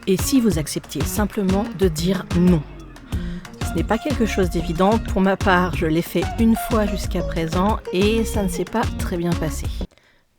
Et si vous acceptiez simplement de dire non ? Ce n'est pas quelque chose d'évident. Pour ma part, je l'ai fait une fois jusqu'à présent et ça ne s'est pas très bien passé.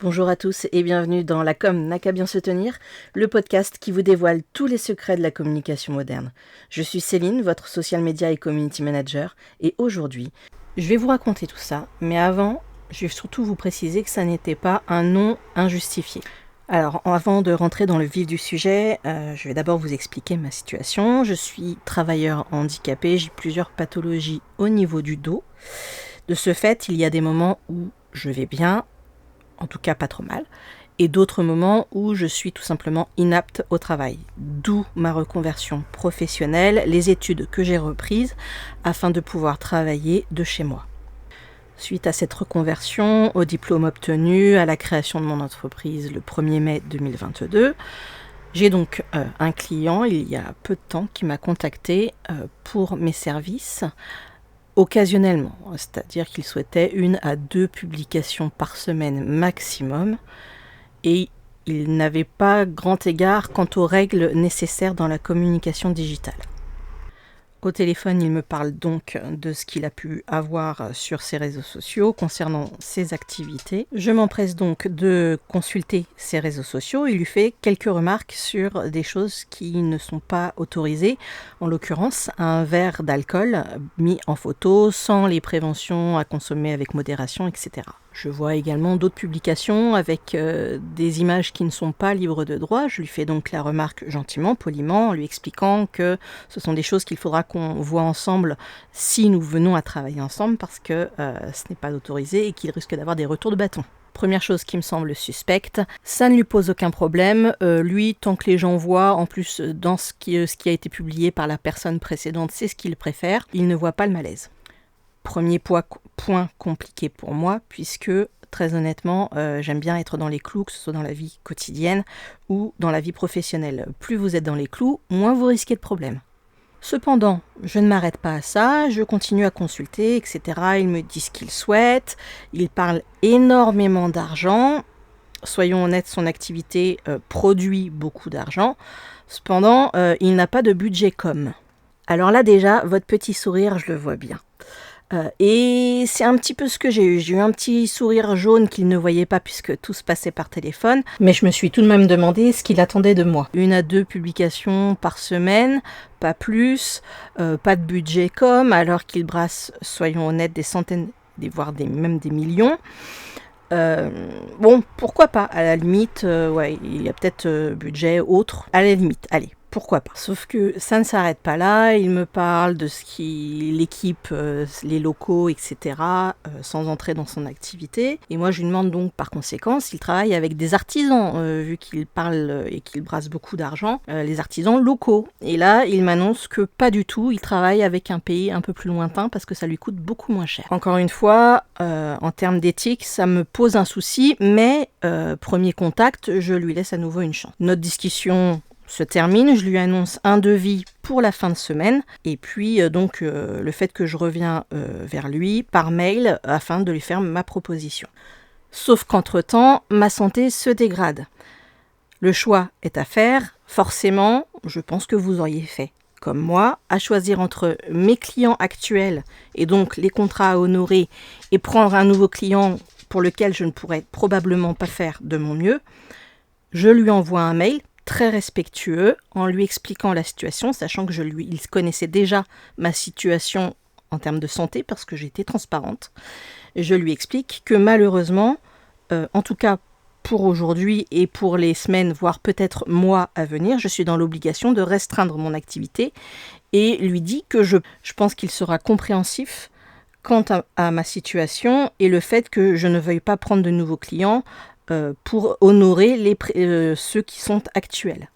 Bonjour à tous et bienvenue dans La Com n'a qu'à bien se tenir, le podcast qui vous dévoile tous les secrets de la communication moderne. Je suis Céline, votre social media et community manager, et aujourd'hui, je vais vous raconter tout ça, mais avant, je vais surtout vous préciser que ça n'était pas un non injustifié. Alors, avant de rentrer dans le vif du sujet, je vais d'abord vous expliquer ma situation. Je suis travailleur handicapé, j'ai plusieurs pathologies au niveau du dos. De ce fait, il y a des moments où je vais bien, en tout cas pas trop mal, et d'autres moments où je suis tout simplement inapte au travail. D'où ma reconversion professionnelle, les études que j'ai reprises afin de pouvoir travailler de chez moi. Suite à cette reconversion, au diplôme obtenu, à la création de mon entreprise le 1er mai 2022, j'ai donc un client, il y a peu de temps, qui m'a contacté pour mes services occasionnellement. C'est-à-dire qu'il souhaitait 1 à 2 publications par semaine maximum et il n'avait pas grand égard quant aux règles nécessaires dans la communication digitale. Au téléphone, il me parle donc de ce qu'il a pu avoir sur ses réseaux sociaux concernant ses activités. Je m'empresse donc de consulter ses réseaux sociaux. Il lui fait quelques remarques sur des choses qui ne sont pas autorisées. En l'occurrence, un verre d'alcool mis en photo sans les préventions à consommer avec modération, etc. Je vois également d'autres publications avec des images qui ne sont pas libres de droit. Je lui fais donc la remarque gentiment, poliment, en lui expliquant que ce sont des choses qu'il faudra qu'on voit ensemble si nous venons à travailler ensemble parce que ce n'est pas autorisé et qu'il risque d'avoir des retours de bâton. Première chose qui me semble suspecte, ça ne lui pose aucun problème. Lui, tant que les gens voient, en plus dans ce qui a été publié par la personne précédente, c'est ce qu'il préfère, il ne voit pas le malaise. Premier point compliqué pour moi, puisque très honnêtement, j'aime bien être dans les clous, que ce soit dans la vie quotidienne ou dans la vie professionnelle. Plus vous êtes dans les clous, moins vous risquez de problèmes. Cependant, je ne m'arrête pas à ça, je continue à consulter, etc. Il me dit ce qu'il souhaite, il parle énormément d'argent. Soyons honnêtes, son activité produit beaucoup d'argent. Cependant, il n'a pas de budget com. Alors là déjà, votre petit sourire, je le vois bien. Et c'est un petit peu ce que j'ai eu. J'ai eu un petit sourire jaune qu'il ne voyait pas puisque tout se passait par téléphone. Mais je me suis tout de même demandé ce qu'il attendait de moi. 1 à 2 publications par semaine, pas plus, pas de budget com, alors qu'il brasse, soyons honnêtes, des centaines, voire même des millions. Bon, pourquoi pas, à la limite, ouais, il y a peut-être budget autre, à la limite, allez. Pourquoi pas ? Sauf que ça ne s'arrête pas là, il me parle de ce qui l'équipe, les locaux, etc., sans entrer dans son activité. Et moi, je lui demande donc par conséquent s'il travaille avec des artisans, vu qu'il parle et qu'il brasse beaucoup d'argent, les artisans locaux. Et là, il m'annonce que pas du tout, il travaille avec un pays un peu plus lointain parce que ça lui coûte beaucoup moins cher. Encore une fois, en termes d'éthique, ça me pose un souci, mais premier contact, je lui laisse à nouveau une chance. Notre discussion se termine, je lui annonce un devis pour la fin de semaine et puis donc le fait que je reviens vers lui par mail afin de lui faire ma proposition. Sauf qu'entre-temps, ma santé se dégrade. Le choix est à faire, forcément, je pense que vous auriez fait comme moi, à choisir entre mes clients actuels et donc les contrats à honorer et prendre un nouveau client pour lequel je ne pourrais probablement pas faire de mon mieux. Je lui envoie un mail très respectueux en lui expliquant la situation, sachant que il connaissait déjà ma situation en termes de santé parce que j'étais transparente. Je lui explique que malheureusement, en tout cas pour aujourd'hui et pour les semaines, voire peut-être mois à venir, je suis dans l'obligation de restreindre mon activité et lui dis que je pense qu'il sera compréhensif quant à ma situation et le fait que je ne veuille pas prendre de nouveaux clients pour honorer ceux qui sont actuels.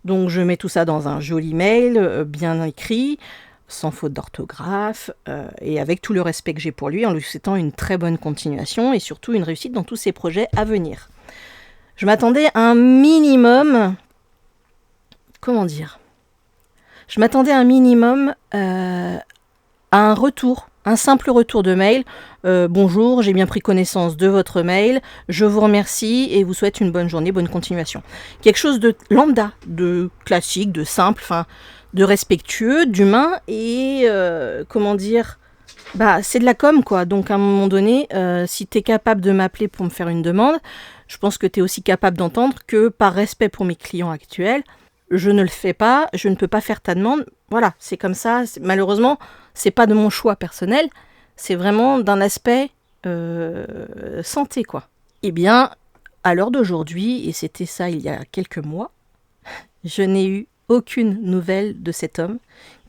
Donc je mets tout ça dans un joli mail, bien écrit, sans faute d'orthographe, et avec tout le respect que j'ai pour lui, en lui souhaitant une très bonne continuation et surtout une réussite dans tous ses projets à venir. Je m'attendais à un minimum... Je m'attendais à un minimum à un retour Un simple retour de mail, bonjour, j'ai bien pris connaissance de votre mail, je vous remercie et vous souhaite une bonne journée, bonne continuation. Quelque chose de lambda, de classique, de simple, de respectueux, d'humain et c'est de la com quoi. Donc à un moment donné, si tu es capable de m'appeler pour me faire une demande, je pense que tu es aussi capable d'entendre que par respect pour mes clients actuels, je ne le fais pas, je ne peux pas faire ta demande. Voilà, c'est comme ça. Malheureusement, c'est pas de mon choix personnel, c'est vraiment d'un aspect santé, quoi. Eh bien, à l'heure d'aujourd'hui, et c'était ça il y a quelques mois, je n'ai eu aucune nouvelle de cet homme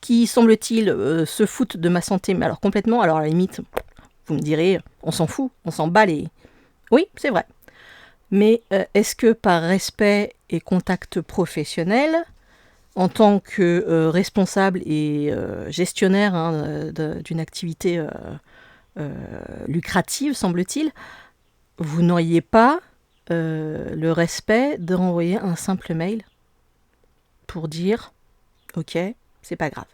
qui, semble-t-il, se fout de ma santé, mais alors complètement. Alors à la limite, vous me direz, on s'en fout, on s'en bat les... Oui, c'est vrai. Mais est-ce que par respect et contact professionnel, en tant que responsable et gestionnaire d'une activité lucrative, semble-t-il, vous n'auriez pas le respect de renvoyer un simple mail pour dire « Ok, c'est pas grave ».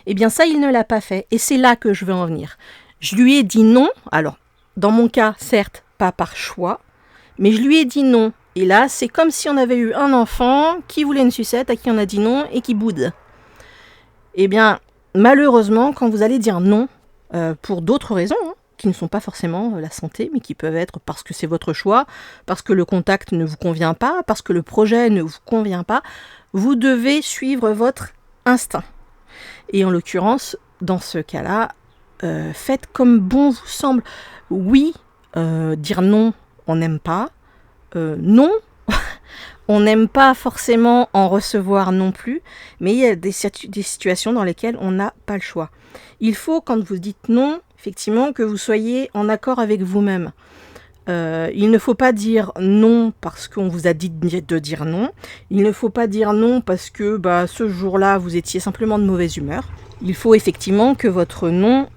Eh bien ça, il ne l'a pas fait. Et c'est là que je veux en venir. Je lui ai dit non. Alors, dans mon cas, certes, pas par choix, mais je lui ai dit non. Et là, c'est comme si on avait eu un enfant qui voulait une sucette, à qui on a dit non et qui boude. Eh bien, malheureusement, quand vous allez dire non, pour d'autres raisons, qui ne sont pas forcément la santé, mais qui peuvent être parce que c'est votre choix, parce que le contact ne vous convient pas, parce que le projet ne vous convient pas, vous devez suivre votre instinct. Et en l'occurrence, dans ce cas-là, faites comme bon vous semble. Oui, dire non, on n'aime pas. Non, on n'aime pas forcément en recevoir non plus, mais il y a des situations dans lesquelles on n'a pas le choix. Il faut, quand vous dites non, effectivement, que vous soyez en accord avec vous-même. Il ne faut pas dire non parce qu'on vous a dit de dire non. Il ne faut pas dire non parce que ce jour-là, vous étiez simplement de mauvaise humeur. Il faut effectivement que votre non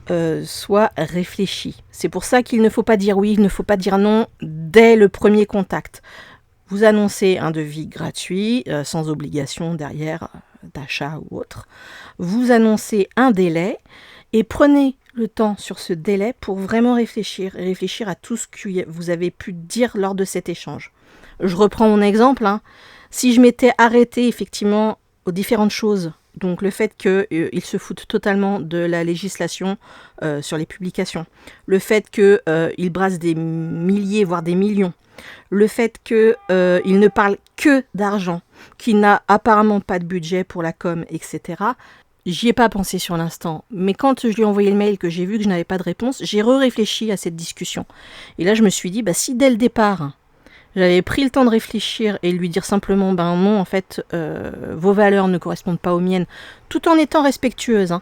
soit réfléchi. C'est pour ça qu'il ne faut pas dire oui, il ne faut pas dire non dès le premier contact. Vous annoncez un devis gratuit, sans obligation derrière d'achat ou autre. Vous annoncez un délai et prenez le temps sur ce délai pour vraiment réfléchir à tout ce que vous avez pu dire lors de cet échange. Je reprends mon exemple. Si je m'étais arrêtée effectivement aux différentes choses, donc le fait qu'ils se foutent totalement de la législation sur les publications, le fait qu'ils brassent des milliers, voire des millions, le fait qu'il ne parle que d'argent, qu'il n'a apparemment pas de budget pour la com, etc., j'y ai pas pensé sur l'instant, mais quand je lui ai envoyé le mail, que j'ai vu que je n'avais pas de réponse, j'ai réfléchi à cette discussion. Et là, je me suis dit, si dès le départ, j'avais pris le temps de réfléchir et lui dire simplement, non, en fait, vos valeurs ne correspondent pas aux miennes, tout en étant respectueuse.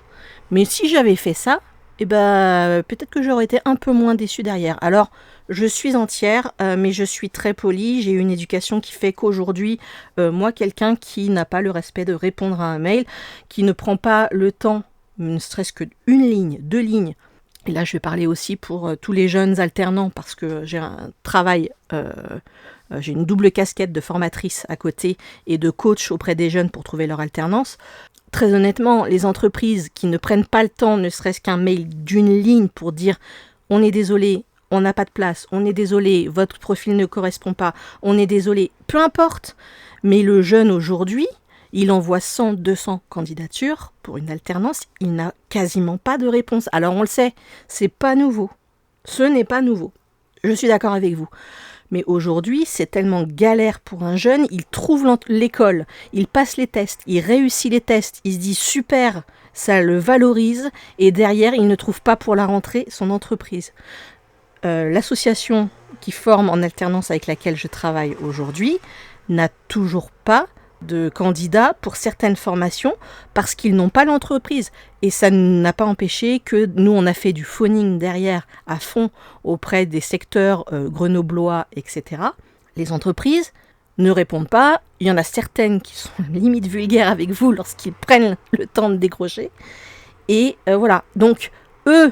Mais si j'avais fait ça, peut-être que j'aurais été un peu moins déçue derrière. Alors, je suis entière, mais je suis très polie. J'ai une éducation qui fait qu'aujourd'hui, moi, quelqu'un qui n'a pas le respect de répondre à un mail, qui ne prend pas le temps, ne serait-ce qu'une ligne, 2 lignes. Et là, je vais parler aussi pour tous les jeunes alternants, parce que j'ai un travail, j'ai une double casquette de formatrice à côté et de coach auprès des jeunes pour trouver leur alternance. Très honnêtement, les entreprises qui ne prennent pas le temps, ne serait-ce qu'un mail d'une ligne pour dire « on est désolé », on n'a pas de place, on est désolé, votre profil ne correspond pas, on est désolé, peu importe. Mais le jeune aujourd'hui, il envoie 100, 200 candidatures pour une alternance, il n'a quasiment pas de réponse. Alors on le sait, c'est pas nouveau. Ce n'est pas nouveau. Je suis d'accord avec vous. Mais aujourd'hui, c'est tellement galère pour un jeune, il trouve l'école, il passe les tests, il réussit les tests, il se dit super, ça le valorise, et derrière, il ne trouve pas pour la rentrée son entreprise. L'association qui forme en alternance avec laquelle je travaille aujourd'hui n'a toujours pas de candidats pour certaines formations parce qu'ils n'ont pas l'entreprise. Et ça n'a pas empêché que nous, on a fait du phoning derrière à fond auprès des secteurs grenoblois, etc. Les entreprises ne répondent pas. Il y en a certaines qui sont limite vulgaires avec vous lorsqu'ils prennent le temps de décrocher. Et voilà. Donc, eux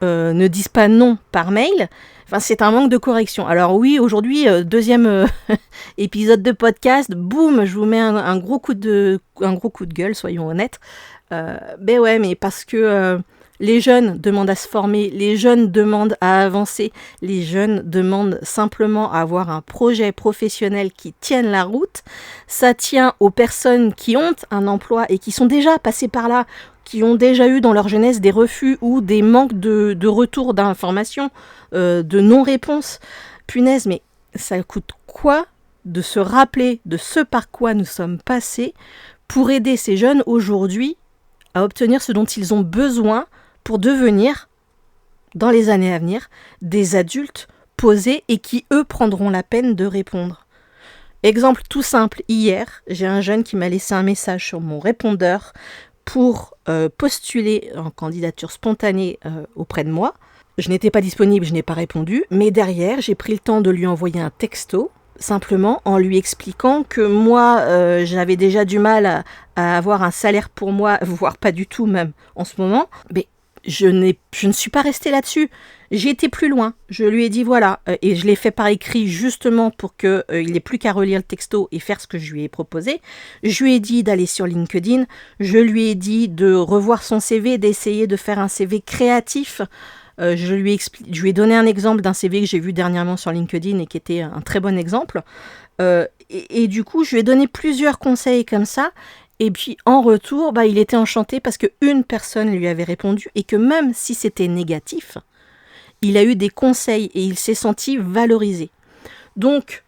ne disent pas non par mail, c'est un manque de correction. Alors oui, aujourd'hui, deuxième épisode de podcast, boum, je vous mets un gros coup de gueule, soyons honnêtes. Mais parce que Les jeunes demandent à se former, les jeunes demandent à avancer, les jeunes demandent simplement à avoir un projet professionnel qui tienne la route. Ça tient aux personnes qui ont un emploi et qui sont déjà passées par là, qui ont déjà eu dans leur jeunesse des refus ou des manques de retour d'informations, de non-réponse. Punaise, mais ça coûte quoi de se rappeler de ce par quoi nous sommes passés pour aider ces jeunes aujourd'hui à obtenir ce dont ils ont besoin pour devenir, dans les années à venir, des adultes posés et qui, eux, prendront la peine de répondre. Exemple tout simple, hier, j'ai un jeune qui m'a laissé un message sur mon répondeur pour postuler en candidature spontanée auprès de moi. Je n'étais pas disponible, je n'ai pas répondu, mais derrière, j'ai pris le temps de lui envoyer un texto, simplement en lui expliquant que moi, j'avais déjà du mal à avoir un salaire pour moi, voire pas du tout même en ce moment, mais je ne suis pas restée là-dessus. J'ai été plus loin. Je lui ai dit voilà, et je l'ai fait par écrit justement pour qu'il n'ait plus qu'à relire le texto et faire ce que je lui ai proposé. Je lui ai dit d'aller sur LinkedIn. Je lui ai dit de revoir son CV, d'essayer de faire un CV créatif. Je lui ai donné un exemple d'un CV que j'ai vu dernièrement sur LinkedIn et qui était un très bon exemple. Et du coup, je lui ai donné plusieurs conseils comme ça. Et puis en retour, il était enchanté parce qu'une personne lui avait répondu et que même si c'était négatif, il a eu des conseils et il s'est senti valorisé. Donc,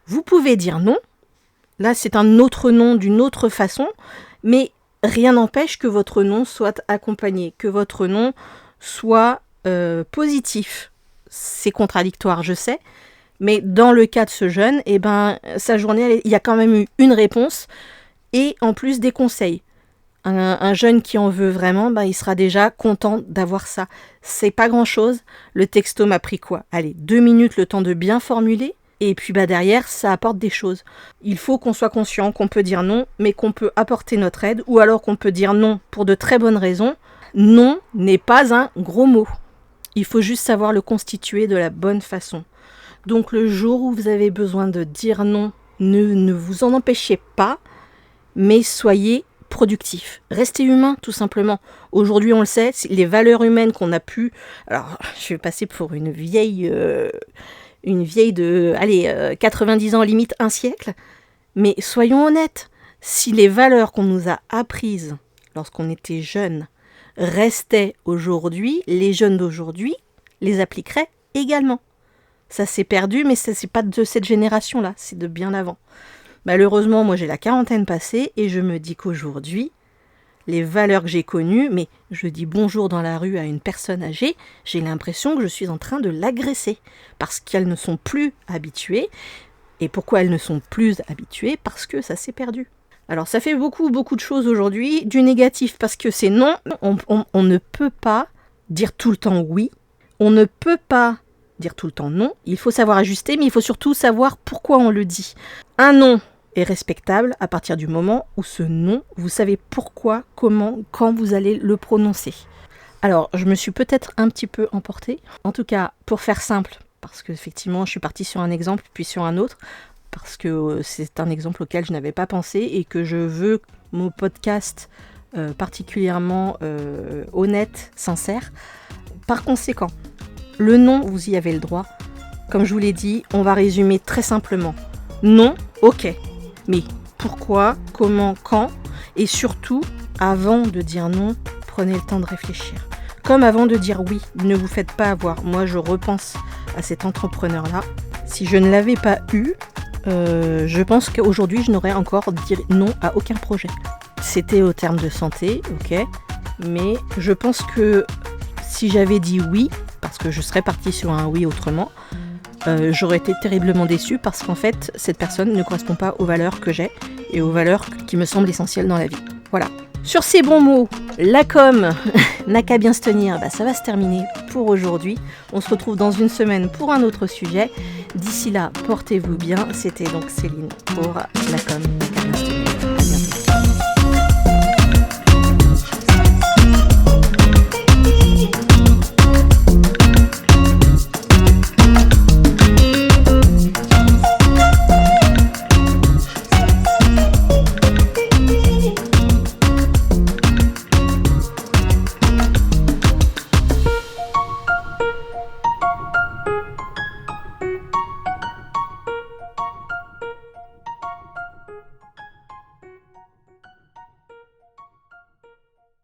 vous pouvez dire non. Là, c'est un autre non d'une autre façon, mais rien n'empêche que votre non soit accompagné, que votre non soit positif. C'est contradictoire, je sais, mais dans le cas de ce jeune, sa journée, il y a quand même eu une réponse et en plus des conseils. Un jeune qui en veut vraiment, il sera déjà content d'avoir ça. C'est pas grand-chose. Le texto m'a pris quoi ? Allez, 2 minutes le temps de bien formuler. Et puis derrière, ça apporte des choses. Il faut qu'on soit conscient qu'on peut dire non, mais qu'on peut apporter notre aide, ou alors qu'on peut dire non pour de très bonnes raisons. Non n'est pas un gros mot. Il faut juste savoir le constituer de la bonne façon. Donc le jour où vous avez besoin de dire non, ne vous en empêchez pas, mais soyez productif. Restez humain, tout simplement. Aujourd'hui, on le sait, les valeurs humaines qu'on a pu... Alors, je vais passer pour une vieille de 90 ans, limite un siècle. Mais soyons honnêtes, si les valeurs qu'on nous a apprises lorsqu'on était jeunes restaient aujourd'hui, les jeunes d'aujourd'hui les appliqueraient également. Ça s'est perdu, mais ça, c'est pas de cette génération-là, c'est de bien avant. Malheureusement, moi j'ai la quarantaine passée et je me dis qu'aujourd'hui, les valeurs que j'ai connues, mais je dis bonjour dans la rue à une personne âgée, j'ai l'impression que je suis en train de l'agresser parce qu'elles ne sont plus habituées. Et pourquoi elles ne sont plus habituées ? Parce que ça s'est perdu. Alors ça fait beaucoup de choses aujourd'hui, du négatif parce que c'est non, on ne peut pas dire tout le temps oui, on ne peut pas dire tout le temps non, il faut savoir ajuster, mais il faut surtout savoir pourquoi on le dit. Un non est respectable à partir du moment où ce non, vous savez pourquoi, comment, quand vous allez le prononcer. Alors, je me suis peut-être un petit peu emportée. En tout cas, pour faire simple, parce qu'effectivement, je suis partie sur un exemple, puis sur un autre, parce que c'est un exemple auquel je n'avais pas pensé et que je veux mon podcast particulièrement honnête, sincère. Par conséquent, le non, vous y avez le droit. Comme je vous l'ai dit, on va résumer très simplement. Non, ok. Mais pourquoi, comment, quand ? Et surtout, avant de dire non, prenez le temps de réfléchir. Comme avant de dire oui, ne vous faites pas avoir. Moi, je repense à cet entrepreneur-là. Si je ne l'avais pas eu, je pense qu'aujourd'hui, je n'aurais encore dit non à aucun projet. C'était au terme de santé, ok. Mais je pense que si j'avais dit oui, parce que je serais partie sur un oui autrement, j'aurais été terriblement déçue parce qu'en fait, cette personne ne correspond pas aux valeurs que j'ai et aux valeurs qui me semblent essentielles dans la vie. Voilà. Sur ces bons mots, la com n'a qu'à bien se tenir, ça va se terminer pour aujourd'hui. On se retrouve dans une semaine pour un autre sujet. D'ici là, portez-vous bien. C'était donc Céline pour la com n'a qu'à bien se tenir. À bientôt.